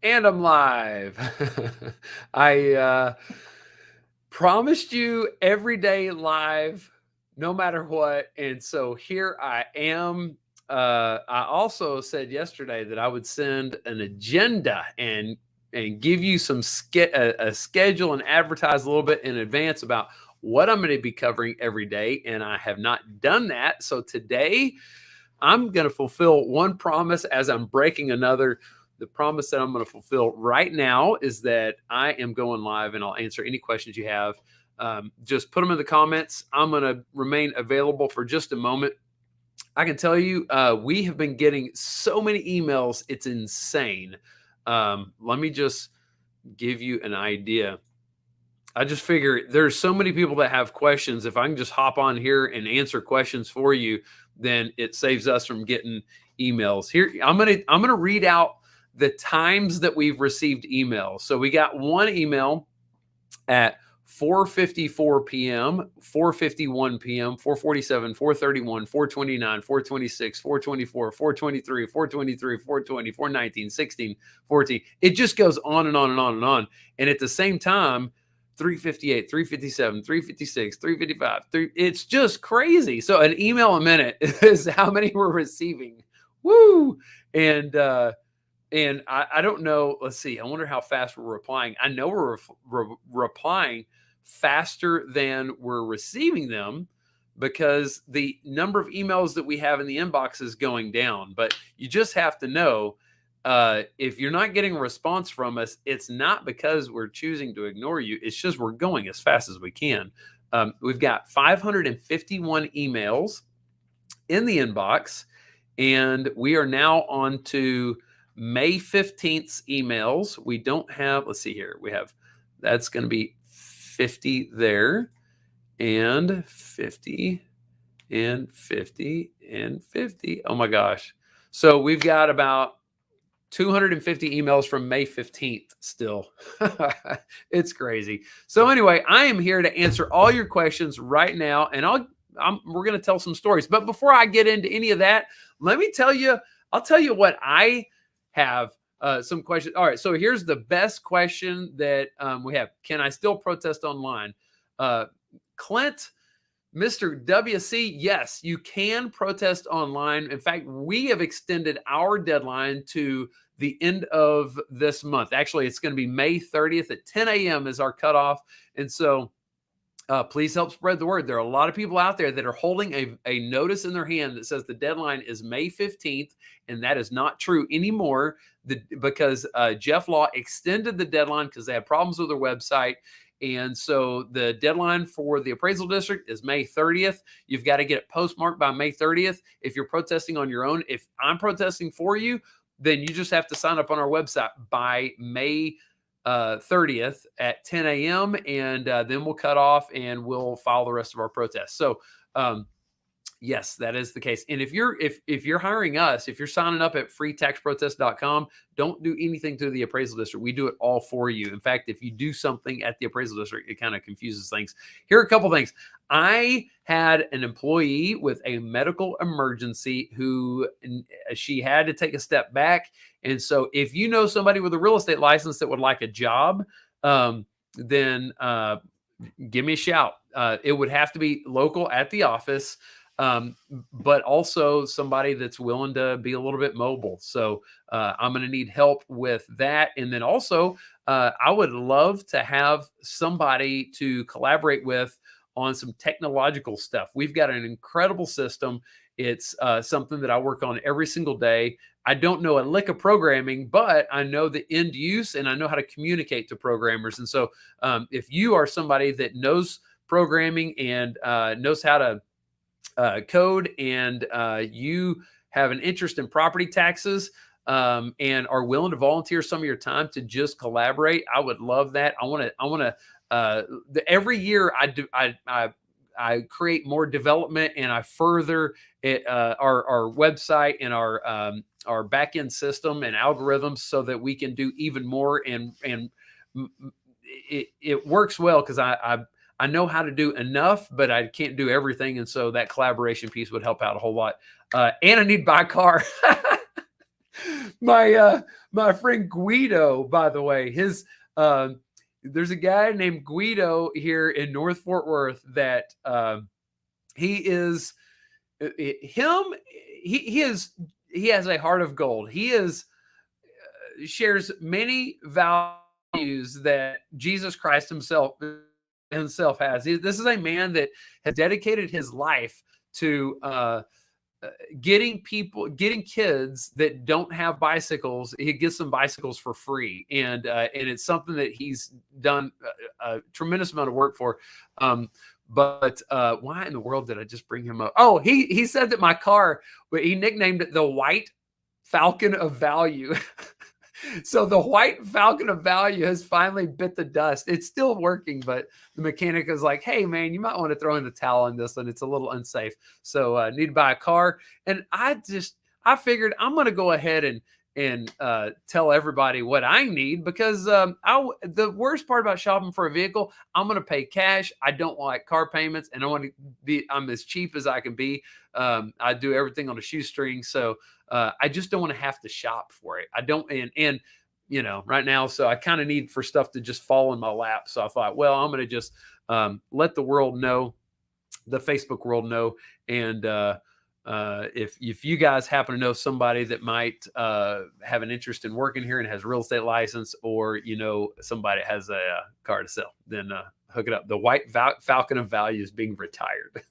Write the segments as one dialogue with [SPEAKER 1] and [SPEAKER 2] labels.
[SPEAKER 1] And I'm live. I promised you every day live, no matter what. And so here I am. I also said yesterday that I would send an agenda and give you a schedule and advertise a little bit in advance about what I'm going to be covering every day. And I have not done that. So today I'm going to fulfill one promise as I'm breaking another. The promise that I'm going to fulfill right now is that I am going live and I'll answer any questions you have. Just put them in the comments. I'm going to remain available for just a moment. I can tell you, we have been getting so many emails. It's insane. Let me just give you an idea. I just figure there's so many people that have questions. If I can just hop on here and answer questions for you, then it saves us from getting emails. Here, I'm gonna read out the times that we've received emails. So we got one email at 4:54 p.m., 4:51 p.m., 4:47, 4:31, 4:29, 4:26, 4:24, 4:23, 4:23, 4:20, 4:19, 16, 14. It just goes on and on and on and on. And at the same time, 3:58, 3:57, 3:56, 3:55. It's just crazy. So an email a minute is how many we're receiving. Woo! And I don't know. Let's see. I wonder how fast we're replying. I know we're replying faster than we're receiving them because the number of emails that we have in the inbox is going down. But you just have to know if you're not getting a response from us, it's not because we're choosing to ignore you. It's just we're going as fast as we can. We've got 551 emails in the inbox, and we are now on to May 15th's emails. We don't have, let's see here. We have, that's going to be 50 there, and 50 and 50 and 50. Oh my gosh. So we've got about 250 emails from May 15th still. It's crazy. So anyway, I am here to answer all your questions right now, and we're going to tell some stories. But before I get into any of that, let me tell you, I'll tell you what I have some questions. All right. So here's the best question that we have. Can I still protest online? Clint, Mr. WC, yes, you can protest online. In fact, we have extended our deadline to the end of this month. Actually, it's going to be May 30th at 10 a.m. is our cutoff. And so please help spread the word. There are a lot of people out there that are holding a notice in their hand that says the deadline is May 15th, and that is not true anymore because Jeff Law extended the deadline because they had problems with their website. And so the deadline for the appraisal district is May 30th. You've got to get it postmarked by May 30th. If you're protesting on your own, if I'm protesting for you, then you just have to sign up on our website by May 30th at 10 a.m. And then we'll cut off and we'll file the rest of our protests. So yes, that is the case. And if you're hiring us, if you're signing up at freetaxprotest.com, don't do anything to the appraisal district. We do it all for you. In fact, if you do something at the appraisal district, it kind of confuses things. Here are a couple things. I had an employee with a medical emergency who she had to take a step back. And so if you know somebody with a real estate license that would like a job, then give me a shout. It would have to be local at the office. But also somebody that's willing to be a little bit mobile. So I'm going to need help with that. And then also, I would love to have somebody to collaborate with on some technological stuff. We've got an incredible system. It's something that I work on every single day. I don't know a lick of programming, but I know the end use and I know how to communicate to programmers. And so if you are somebody that knows programming and knows how to code and you have an interest in property taxes and are willing to volunteer some of your time to just collaborate, I would love that. I want to every year I create more development and I further it, our website and our back end system and algorithms so that we can do even more. And it works well because I know how to do enough, but I can't do everything. And so that collaboration piece would help out a whole lot. And I need to buy a car. My friend Guido, by the way, his there's a guy named Guido here in North Fort Worth that he is him. He is he has a heart of gold. He is shares many values that Jesus Christ himself has. This is a man that has dedicated his life to getting kids that don't have bicycles. He gets them bicycles for free, and it's something that he's done a tremendous amount of work for. But why in the world did I just bring him up? Oh, he said that my car, he nicknamed it the White Falcon of Value. So the White Falcon of Value has finally bit the dust. It's still working, but the mechanic is like, "Hey, man, you might want to throw in the towel on this one. It's a little unsafe. So need to buy a car." And I figured I'm going to go ahead and tell everybody what I need because the worst part about shopping for a vehicle, I'm going to pay cash. I don't like car payments, and I'm as cheap as I can be. I do everything on a shoestring, so I just don't want to have to shop for it. I don't, and right now, so I kind of need for stuff to just fall in my lap. So I thought, well, I'm going to just let the world know, the Facebook world know, and if you guys happen to know somebody that might have an interest in working here and has a real estate license, or somebody that has a car to sell, then hook it up. The White Falcon of Value is being retired.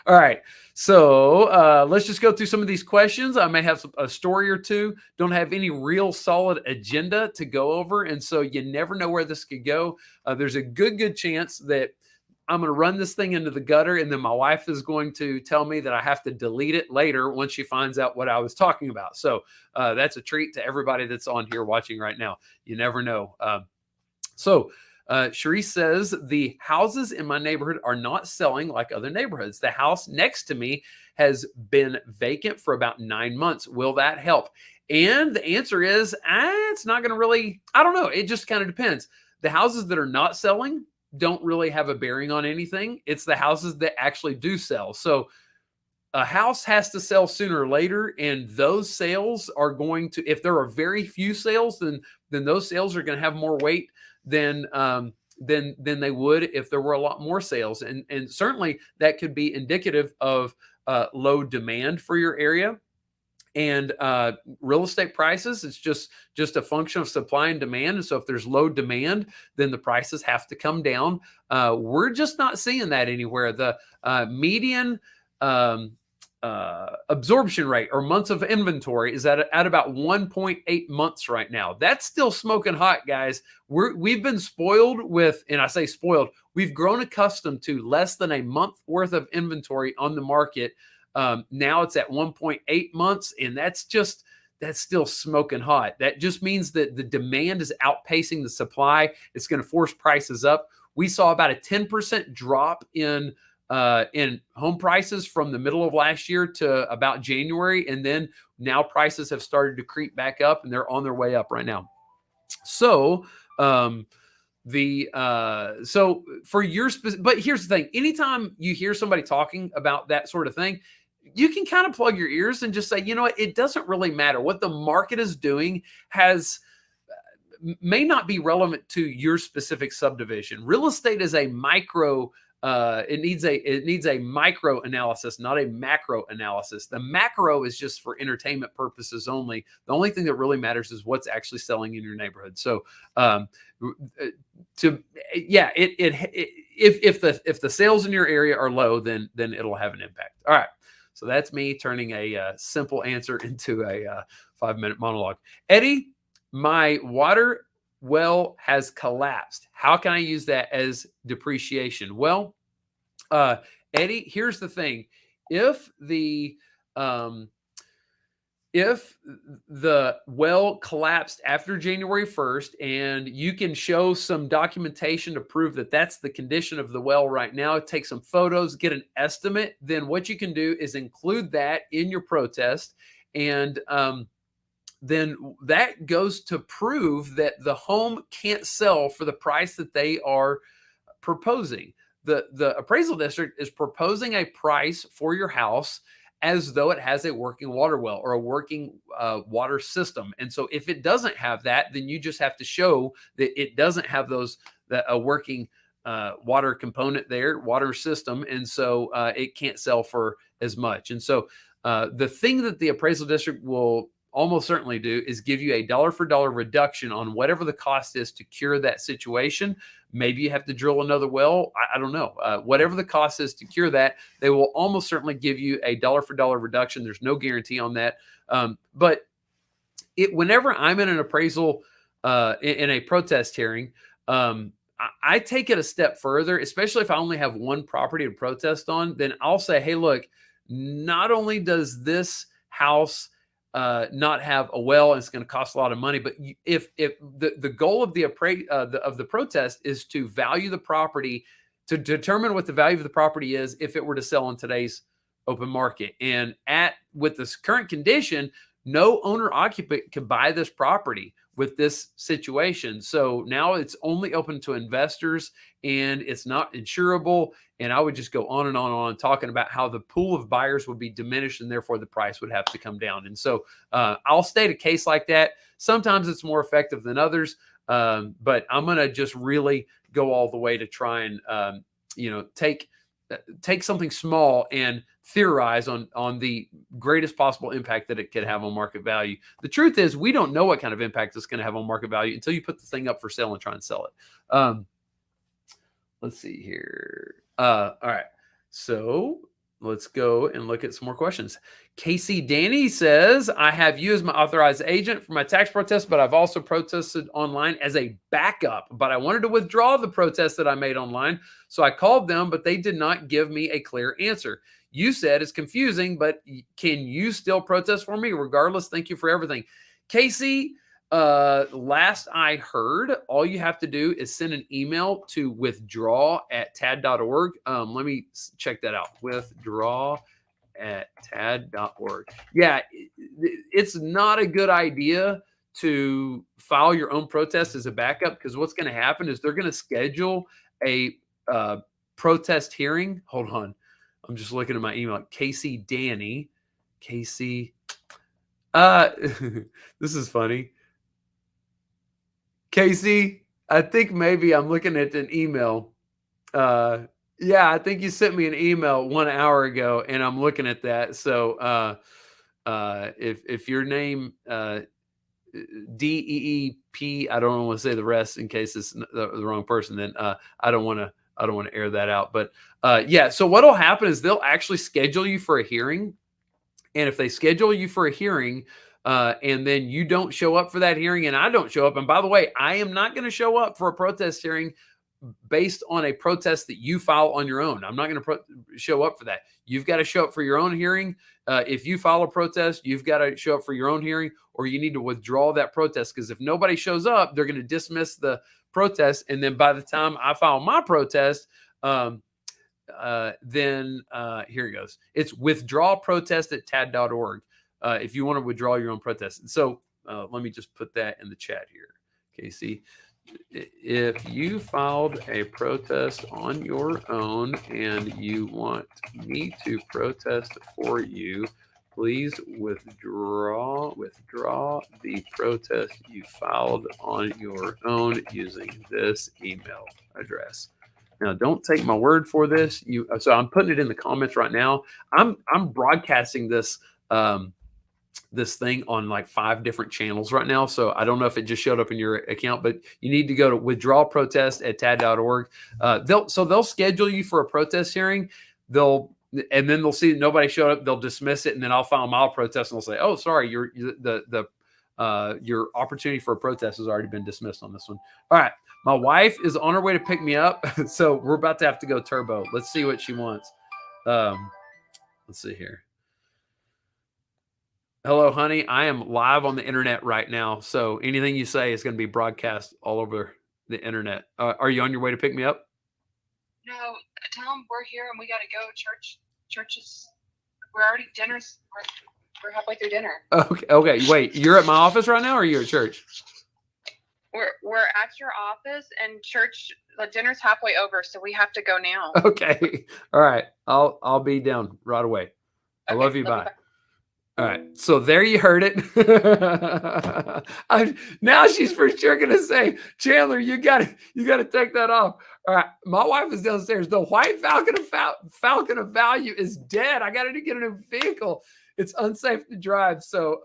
[SPEAKER 1] All right, so let's just go through some of these questions. I may have a story or two. Don't have any real solid agenda to go over, and so you never know where this could go. There's a good chance that I'm going to run this thing into the gutter, and then my wife is going to tell me that I have to delete it later once she finds out what I was talking about. So that's a treat to everybody that's on here watching right now. You never know. Cherise says, the houses in my neighborhood are not selling like other neighborhoods. The house next to me has been vacant for about 9 months. Will that help? And the answer is, it's not going to really, I don't know. It just kind of depends. The houses that are not selling don't really have a bearing on anything. It's the houses that actually do sell. So a house has to sell sooner or later, and those sales are going to, if there are very few sales, then those sales are going to have more weight than they would if there were a lot more sales. And certainly that could be indicative of low demand for your area. And real estate prices, it's just a function of supply and demand. And so if there's low demand, then the prices have to come down. We're just not seeing that anywhere. The median absorption rate, or months of inventory, is at about 1.8 months right now. That's still smoking hot, guys. We've been spoiled with, and I say spoiled, we've grown accustomed to less than a month worth of inventory on the market. Now it's at 1.8 months, and that's still smoking hot. That just means that the demand is outpacing the supply. It's going to force prices up. We saw about a 10% drop in home prices from the middle of last year to about January, and then now prices have started to creep back up, and they're on their way up right now. So but here's the thing: anytime you hear somebody talking about that sort of thing, you can kind of plug your ears and just say, you know what, it doesn't really matter. What the market is doing may not be relevant to your specific subdivision. Real estate is a micro. It needs a micro analysis, not a macro analysis. The macro is just for entertainment purposes only. The only thing that really matters is what's actually selling in your neighborhood. So, if the sales in your area are low, then it'll have an impact. All right. So that's me turning a simple answer into a 5-minute monologue. Eddie, my water well has collapsed. How can I use that as depreciation? Well, Eddie, here's the thing. If the well collapsed after January 1st, and you can show some documentation to prove that that's the condition of the well right now, take some photos, get an estimate, then what you can do is include that in your protest. And then that goes to prove that the home can't sell for the price that they are proposing. The appraisal district is proposing a price for your house as though it has a working water well or a working water system. And so if it doesn't have that, then you just have to show that it doesn't have a working water component there, water system. And so it can't sell for as much. And so the thing that the appraisal district will almost certainly do is give you a dollar for dollar reduction on whatever the cost is to cure that situation. Maybe you have to drill another well. I don't know. Whatever the cost is to cure that, they will almost certainly give you a dollar for dollar reduction. There's no guarantee on that. But whenever I'm in an appraisal, in a protest hearing, I take it a step further, especially if I only have one property to protest on. Then I'll say, hey, look, not only does this house not have a well, and it's going to cost a lot of money, but if the goal of the protest is to value the property, to determine what the value of the property is if it were to sell in today's open market, and with this current condition, no owner occupant can buy this property with this situation. So now it's only open to investors and it's not insurable. And I would just go on and on talking about how the pool of buyers would be diminished and therefore the price would have to come down. And so I'll state a case like that. Sometimes it's more effective than others, but I'm going to just really go all the way to try and, take something small and theorize on the greatest possible impact that it could have on market value. The truth is, we don't know what kind of impact it's going to have on market value until you put the thing up for sale and try and sell it. Let's see here. All right. So let's go and look at some more questions. Casey Danny says, I have you as my authorized agent for my tax protest, but I've also protested online as a backup. But I wanted to withdraw the protest that I made online. So I called them, but they did not give me a clear answer. You said it's confusing, but can you still protest for me? Regardless, thank you for everything. Casey, last I heard, all you have to do is send an email to withdraw@tad.org. Let me check that out. Withdraw@tad.org. Yeah, it's not a good idea to file your own protest as a backup, because what's going to happen is they're going to schedule a protest hearing. Hold on. I'm just looking at my email. Casey Danny. Casey. This is funny. Casey, I think maybe I'm looking at an email. Yeah, I think you sent me an email 1 hour ago, and I'm looking at that. So if your name DEEP, I don't want to say the rest in case it's the wrong person, then I don't want to air that out. But yeah, so what'll happen is they'll actually schedule you for a hearing. And if they schedule you for a hearing, and then you don't show up for that hearing and I don't show up, and by the way, I am not going to show up for a protest hearing based on a protest that you file on your own. I'm not going to show up for that. You've got to show up for your own hearing. If you file a protest, you've got to show up for your own hearing, or you need to withdraw that protest, because if nobody shows up, they're going to dismiss the protest. And then by the time I file my protest, then here it goes. It's withdrawprotest@tad.org if you want to withdraw your own protest. So let me just put that in the chat here. Casey, if you filed a protest on your own and you want me to protest for you, please withdraw the protest you filed on your own using this email address. Now, don't take my word for this. So I'm putting it in the comments right now. I'm broadcasting this this thing on like 5 different channels right now. So I don't know if it just showed up in your account, but you need to go to withdrawprotest@tad.org. They'll schedule you for a protest hearing. And then they'll see that nobody showed up. They'll dismiss it, and then I'll file my protest, and they'll say, "Oh, sorry, your opportunity for a protest has already been dismissed on this one." All right, my wife is on her way to pick me up, so we're about to have to go turbo. Let's see what she wants. Let's see here. Hello, honey. I am live on the internet right now, so anything you say is going to be broadcast all over the internet. Are you on your way to pick me up?
[SPEAKER 2] No, tell them we're here and we got to go. Church is. We're already dinner's. We're halfway through dinner.
[SPEAKER 1] Okay. Wait, you're at my office right now, or you're at church?
[SPEAKER 2] We're at your office, and church. The dinner's halfway over, so we have to go now.
[SPEAKER 1] Okay. All right. I'll be down right away. I
[SPEAKER 2] Okay,
[SPEAKER 1] love you.
[SPEAKER 2] love you.
[SPEAKER 1] Bye. All right. So there you heard it. Now she's for sure gonna say, Chandler, you gotta take that off. All right. My wife is downstairs. The white Falcon of value is dead. I gotta get a new vehicle. It's unsafe to drive. So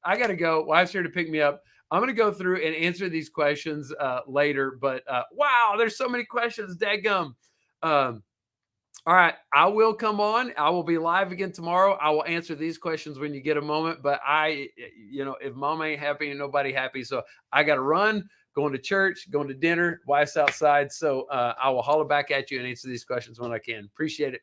[SPEAKER 1] I gotta go. Wife's here to pick me up. I'm gonna go through and answer these questions later. But wow, there's so many questions. Dadgum. All right, I will come on. I will be live again tomorrow. I will answer these questions when you get a moment. But if mom ain't happy, ain't nobody happy. So I got to run, going to church, going to dinner. Wife's outside. So I will holler back at you and answer these questions when I can. Appreciate it.